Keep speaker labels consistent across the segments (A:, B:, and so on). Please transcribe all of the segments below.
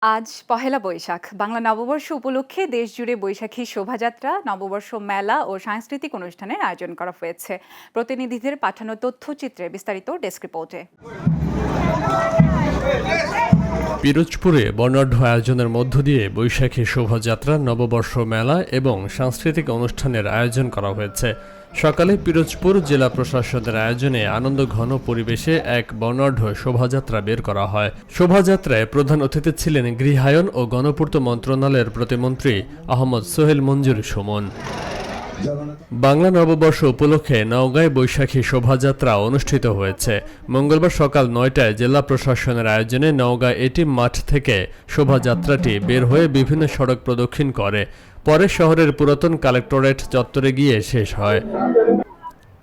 A: আজ পহেলা বৈশাখ। বাংলা নববর্ষ উপলক্ষে দেশজুড়ে বৈশাখী শোভাযাত্রা, নববর্ষ মেলা ও সাংস্কৃতিক অনুষ্ঠানের আয়োজন করা হয়েছে। প্রতিনিধিদের পাঠানো তথ্যচিত্রে বিস্তারিত ডেস্ক রিপোর্টে।
B: পিরোজপুরে বর্ণাঢ্য আয়োজনের মধ্য দিয়ে বৈশাখী শোভাযাত্রা, নববর্ষ মেলা এবং সাংস্কৃতিক অনুষ্ঠানের আয়োজন করা হয়েছে। সকালে পিরোজপুর জেলা প্রশাসনের আয়োজনে আনন্দঘন পরিবেশে এক বর্ণাঢ্য শোভাযাত্রা বের করা হয়। শোভাযাত্রায় প্রধান অতিথি ছিলেন গৃহায়ন ও গণপূর্ত মন্ত্রণালয়ের প্রতিমন্ত্রী আহমদ সোহেল মঞ্জুর সুমন। বাংলা নববর্ষ উপলক্ষে নওগাঁয় বৈশাখী শোভাযাত্রা অনুষ্ঠিত হয়েছে। মঙ্গলবার সকাল ৯টায় জেলা প্রশাসনের আয়োজনে নওগাঁ এটিএম মাঠ থেকে শোভাযাত্রাটি বের হয়ে বিভিন্ন সড়ক প্রদক্ষিণ করে, পরে শহরের পুরাতন কালেক্টরেট চত্বরে গিয়ে শেষ হয়।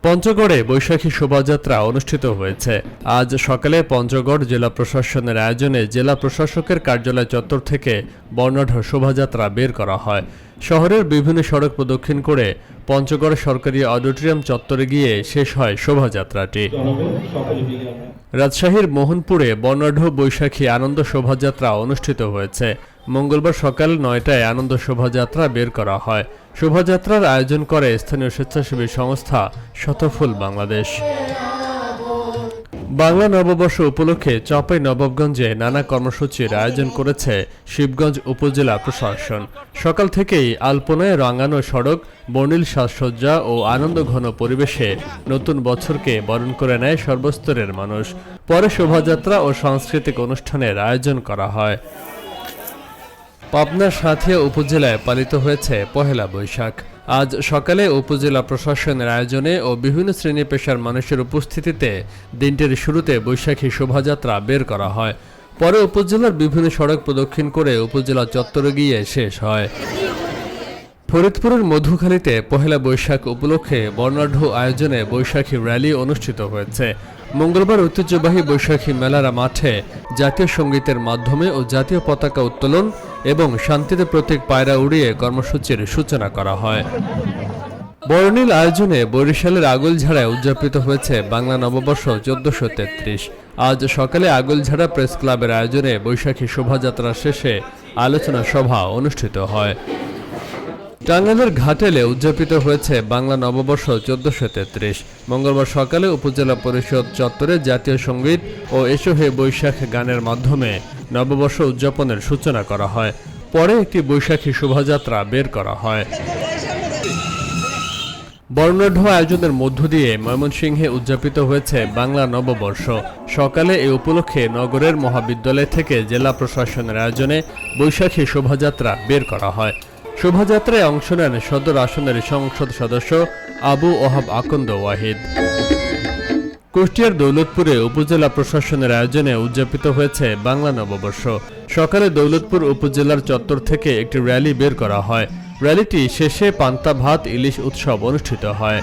B: পঞ্চগড়ে বৈশাখী শোভাযাত্রা অনুষ্ঠিত হয়েছে। আজ সকালে পঞ্চগড় জেলা প্রশাসনের আয়োজনে জেলা প্রশাসকের কার্যালয় চত্বর থেকে বর্ণাঢ্য শোভাযাত্রা বের করা হয়। শহরের বিভিন্ন সড়ক প্রদক্ষিণ করে পঞ্চগড় সরকারি অডিটোরিয়াম চত্বরে গিয়ে শেষ হয় শোভাযাত্রাটি। রাজশাহীর মোহনপুরে বর্ণাঢ্য বৈশাখী আনন্দ শোভাযাত্রা অনুষ্ঠিত হয়েছে। মঙ্গলবার সকাল ৯টায় আনন্দ শোভাযাত্রা বের করা হয়। শোভাযাত্রার আয়োজন করে স্থানীয় স্বেচ্ছাসেবী সংস্থা শতফুল বাংলাদেশ। বাংলা নববর্ষ উপলক্ষে চাঁপাইনবাবগঞ্জে নানা কর্মসূচির আয়োজন করেছে শিবগঞ্জ উপজেলা প্রশাসন। সকাল থেকেই আলপনায় রাঙানো সড়ক, বর্ণিল সাজসজ্জা ও আনন্দঘন পরিবেশে নতুন বছরকে বরণ করে নেয় সর্বস্তরের মানুষ। পরে শোভাযাত্রা ও সাংস্কৃতিক অনুষ্ঠানের আয়োজন করা হয়। পাবনার সাঁথিয়া উপজেলায় পালিত হয়েছে পহেলা বৈশাখ। আজ সকালে উপজেলা প্রশাসনের আয়োজনে ও বিভিন্ন শ্রেণী পেশার মানুষের উপস্থিতিতে দিনটির শুরুতে বৈশাখী শোভাযাত্রা বের করা হয়। পরে উপজেলার বিভিন্ন সড়ক প্রদক্ষিণ করে উপজেলা চত্বরে গিয়ে শেষ হয়। ফরিদপুরের মধুখালীতে পহেলা বৈশাখ উপলক্ষে বর্ণাঢ্য আয়োজনে বৈশাখী র্যালি অনুষ্ঠিত হয়েছে। মঙ্গলবার ঐতিহ্যবাহী বৈশাখী মেলার মাঠে জাতীয় সঙ্গীতের মাধ্যমে ও জাতীয় পতাকা উত্তোলন এবং শান্তির প্রতীক পায়রা উড়িয়ে কর্মসূচির সূচনা করা হয়। বর্ণিল আয়োজনে বরিশালের আগৈলঝাড়ায় উদযাপিত হয়েছে বাংলা নববর্ষ ১৪৩৩। আজ সকালে আগৈলঝাড়া প্রেস ক্লাবের আয়োজনে বৈশাখী শোভাযাত্রা শেষে আলোচনা সভা অনুষ্ঠিত হয়। টাঙ্গাইলের ঘাটেলে উদযাপিত হয়েছে বাংলা নববর্ষ ১৪৩৩। মঙ্গলবার সকালে উপজেলা পরিষদ চত্বরে জাতীয় সঙ্গীত ও এসো হে বৈশাখ গানের মাধ্যমে নববর্ষ উদযাপনের সূচনা করা হয়। পরে একটি বৈশাখী শোভাযাত্রা বের করা হয়। বর্ণাঢ্য আয়োজনের মধ্য দিয়ে ময়মনসিংহে উদযাপিত হয়েছে বাংলা নববর্ষ। সকালে এ উপলক্ষে নগরের মহাবিদ্যালয় থেকে জেলা প্রশাসনের আয়োজনে বৈশাখী শোভাযাত্রা বের করা হয়। শোভাযাত্রায় অংশ নেন সদর আসনের সংসদ সদস্য আবু ওহাব আকন্দ ওয়াহিদ। কুষ্টিয়ার দৌলতপুরে উপজেলা প্রশাসনের আয়োজনে উদযাপিত হয়েছে বাংলা নববর্ষ। সকালে দৌলতপুর উপজেলার চত্বর থেকে একটি র্যালি বের করা হয়। র্যালিটি শেষে পান্তা ভাত ইলিশ উৎসব অনুষ্ঠিত হয়।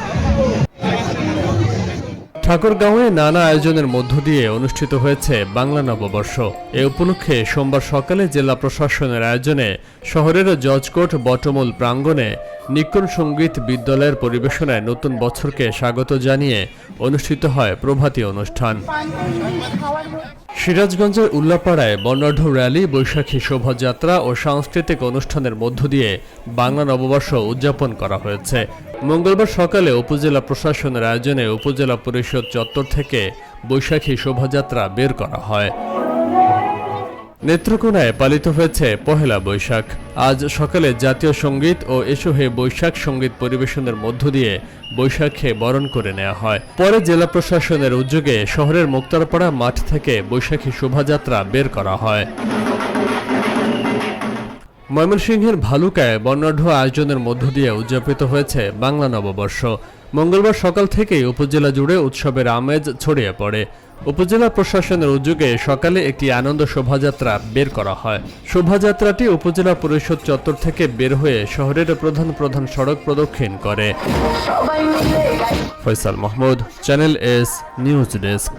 B: ঠাকুরগাঁওয়ে নানা আয়োজনের মধ্য দিয়ে অনুষ্ঠিত হয়েছে বাংলা নববর্ষ। এ উপলক্ষে সোমবার সকালে জেলা প্রশাসনের আয়োজনে শহরের জজকোর্ট বটমূল প্রাঙ্গণে নিক্কন সঙ্গীত বিদ্যালয়ের পরিবেশনায় নতুন বছরকে স্বাগত জানিয়ে অনুষ্ঠিত হয় প্রভাতী অনুষ্ঠান। সিরাজগঞ্জের উল্লাপাড়ায় বর্ণাঢ্য র্যালি, বৈশাখী শোভাযাত্রা ও সাংস্কৃতিক অনুষ্ঠানের মধ্য দিয়ে বাংলা নববর্ষ উদযাপন করা হয়েছে। মঙ্গলবার সকালে উপজেলা প্রশাসনের আয়োজনে উপজেলা পরিষদ চত্বর থেকে বৈশাখী শোভাযাত্রা বের করা হয়। নেত্রকোনায় পালিত হয়েছে পহেলা বৈশাখ। আজ সকালে জাতীয় সঙ্গীত ও এসো হে বৈশাখ সঙ্গীত পরিবেশনের মধ্য দিয়ে বৈশাখে বরণ করে নেওয়া হয়। পরে জেলা প্রশাসনের উদ্যোগে শহরের মুক্তারপাড়া মাঠ থেকে বৈশাখী শোভাযাত্রা বের করা হয়। ময়মনসিংহের ভালুকায় বর্ণাঢ্য আয়োজনের মধ্য দিয়ে উদযাপিত হয়েছে বাংলা নববর্ষ। মঙ্গলবার সকাল থেকেই উপজেলা জুড়ে উৎসবের আমেজ ছড়িয়ে পড়ে। উপজেলা প্রশাসনের উদ্যোগে সকালে একটি আনন্দ শোভাযাত্রা বের করা হয়। শোভাযাত্রাটি উপজেলা পরিষদ চত্বর থেকে বের হয়ে শহরের প্রধান প্রধান সড়ক প্রদক্ষিণ করে। Faisal Mahmud, channel S news desk.